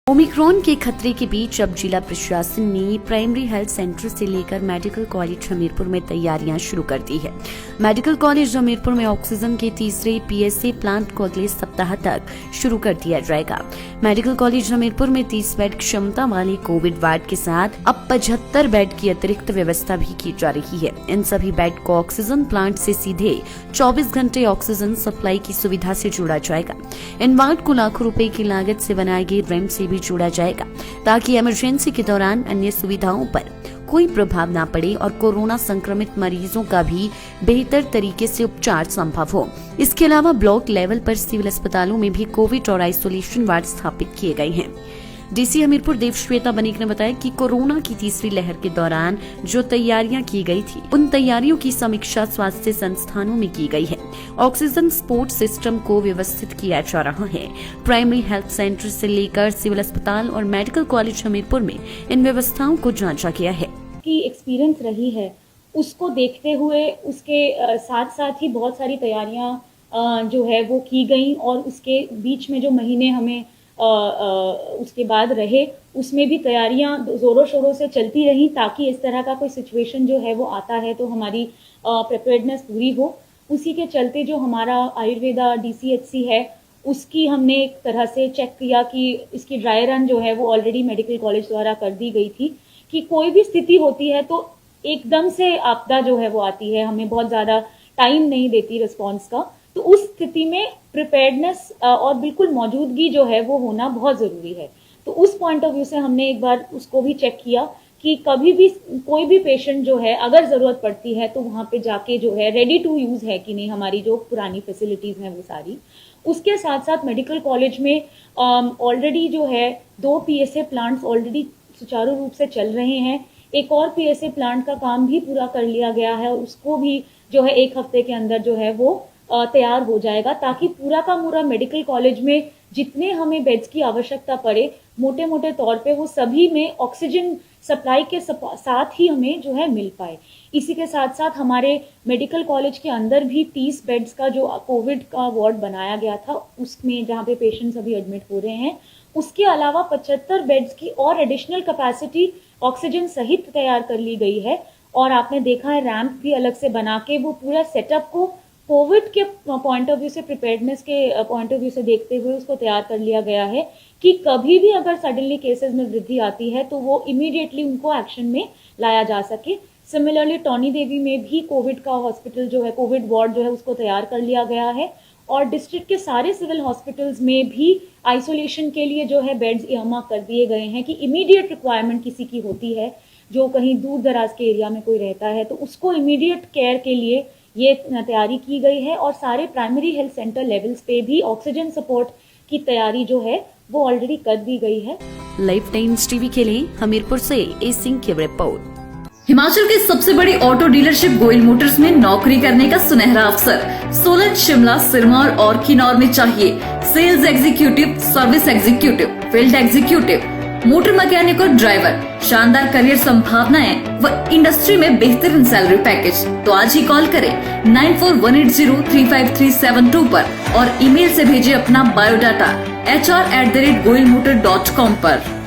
Omicron के खतरे के बीच अब जिला प्रशासन ने प्राइमरी हेल्थ सेंटर से लेकर मेडिकल कॉलेज हमीरपुर में तैयारियां शुरू कर दी है। मेडिकल कॉलेज हमीरपुर में ऑक्सीजन के तीसरे पीएसए प्लांट को अगले सप्ताह तक शुरू कर दिया जाएगा। मेडिकल कॉलेज हमीरपुर में 30 बेड क्षमता वाले कोविड वार्ड के साथ अब 75 बेड की अतिरिक्त व्यवस्था भी की जा रही है। इन सभी बेड को ऑक्सीजन प्लांट से सीधे 24 घंटे ऑक्सीजन सप्लाई की सुविधा से जोड़ा जाएगा। इन वार्ड को लाखों रुपए की लागत से बनाए गए रैंप से भी जोड़ा जाएगा ताकि इमरजेंसी के दौरान अन्य सुविधाओं पर कोई प्रभाव न पड़े और कोरोना संक्रमित मरीजों का भी बेहतर तरीके से उपचार संभव हो। इसके अलावा ब्लॉक लेवल पर सिविल अस्पतालों में भी कोविड और आइसोलेशन वार्ड स्थापित किए गए हैं। डीसी हमीरपुर देवश्वेता बनीक ने बताया कि कोरोना की तीसरी लहर के दौरान जो तैयारियां की गई थी, उन तैयारियों की समीक्षा स्वास्थ्य संस्थानों में की गई है। ऑक्सीजन सपोर्ट सिस्टम को व्यवस्थित किया जा रहा है। प्राइमरी हेल्थ सेंटर से लेकर सिविल अस्पताल और मेडिकल कॉलेज हमीरपुर में इन व्यवस्थाओं को जांचा गया है। की एक्सपीरियंस रही है उसको देखते हुए उसके साथ साथ ही बहुत सारी तैयारियां जो है वो की गई और उसके बीच में जो महीने हमें उसके बाद रहे उसमें भी तैयारियां जोरों शोरों से चलती रही ताकि इस तरह का कोई सिचुएशन जो है वो आता है तो हमारी प्रिपेयर्डनेस पूरी हो। उसी के चलते जो हमारा आयुर्वेदा DCHC है उसकी हमने एक तरह से चेक किया कि इसकी ड्राई रन जो है वो ऑलरेडी मेडिकल कॉलेज द्वारा कर दी गई थी कि कोई भी स्थिति होती है तो एकदम से आपदा जो है वो आती है, हमें बहुत ज्यादा टाइम नहीं देती रिस्पॉन्स का। तो उस स्थिति में प्रिपेयर्डनेस और बिल्कुल मौजूदगी जो है वो होना बहुत जरूरी है। तो उस पॉइंट ऑफ व्यू से हमने एक बार उसको भी चेक किया कि कभी भी कोई भी पेशेंट जो है अगर जरूरत पड़ती है तो वहां पे जाके जो है रेडी टू यूज है कि नहीं हमारी जो पुरानी फैसिलिटीज हैं वो सारी। उसके साथ साथ मेडिकल कॉलेज में ऑलरेडी जो है 2 PSA प्लांट्स ऑलरेडी सुचारू रूप से चल रहे हैं। एक और PSA प्लांट का काम भी पूरा कर लिया गया है और उसको भी जो है 1 हफ्ते के अंदर जो है वो तैयार हो जाएगा ताकि पूरा का पूरा मेडिकल कॉलेज में जितने हमें बेड्स की आवश्यकता पड़े मोटे मोटे तौर पे वो सभी में ऑक्सीजन सप्लाई के साथ ही हमें जो है मिल पाए। इसी के साथ साथ हमारे मेडिकल कॉलेज के अंदर भी 30 बेड्स का जो कोविड का वार्ड बनाया गया था उसमें जहाँ पे पेशेंट्स अभी एडमिट हो रहे हैं, उसके अलावा 75 बेड्स की और एडिशनल कैपेसिटी ऑक्सीजन सहित तैयार कर ली गई है। और आपने देखा है रैंप भी अलग से बना के वो पूरा सेटअप को कोविड के पॉइंट ऑफ व्यू से प्रिपेयर्डनेस के पॉइंट ऑफ व्यू से देखते हुए उसको तैयार कर लिया गया है कि कभी भी अगर सडनली केसेस में वृद्धि आती है तो वो इमीडिएटली उनको एक्शन में लाया जा सके। सिमिलरली टॉनी देवी में भी कोविड का हॉस्पिटल जो है कोविड वार्ड जो है उसको तैयार कर लिया गया है और डिस्ट्रिक्ट के सारे सिविल हॉस्पिटल्स में भी आइसोलेशन के लिए जो है बेड्स इमाम कर दिए गए हैं कि इमीडिएट रिक्वायरमेंट किसी की होती है जो कहीं दूर दराज के एरिया में कोई रहता है तो उसको इमीडिएट केयर के लिए ये तैयारी की गई है। और सारे प्राइमरी हेल्थ सेंटर लेवल्स पे भी ऑक्सीजन सपोर्ट की तैयारी जो है वो ऑलरेडी कर दी गई है। लाइफ टाइम्स टीवी के लिए हमीरपुर से ए सिंह की रिपोर्ट। हिमाचल की सबसे बड़ी ऑटो डीलरशिप गोयल मोटर्स में नौकरी करने का सुनहरा अवसर सोलन, शिमला, सिरमौर और किन्नौर में चाहिए sales executive, service executive, field executive, motor mechanic और ड्राइवर। शानदार करियर संभावनाएं व इंडस्ट्री में बेहतरीन सैलरी पैकेज। तो आज ही कॉल करें 9418035372 पर और ईमेल से भेजिए अपना बायोडाटा hr@goilmotor.com पर।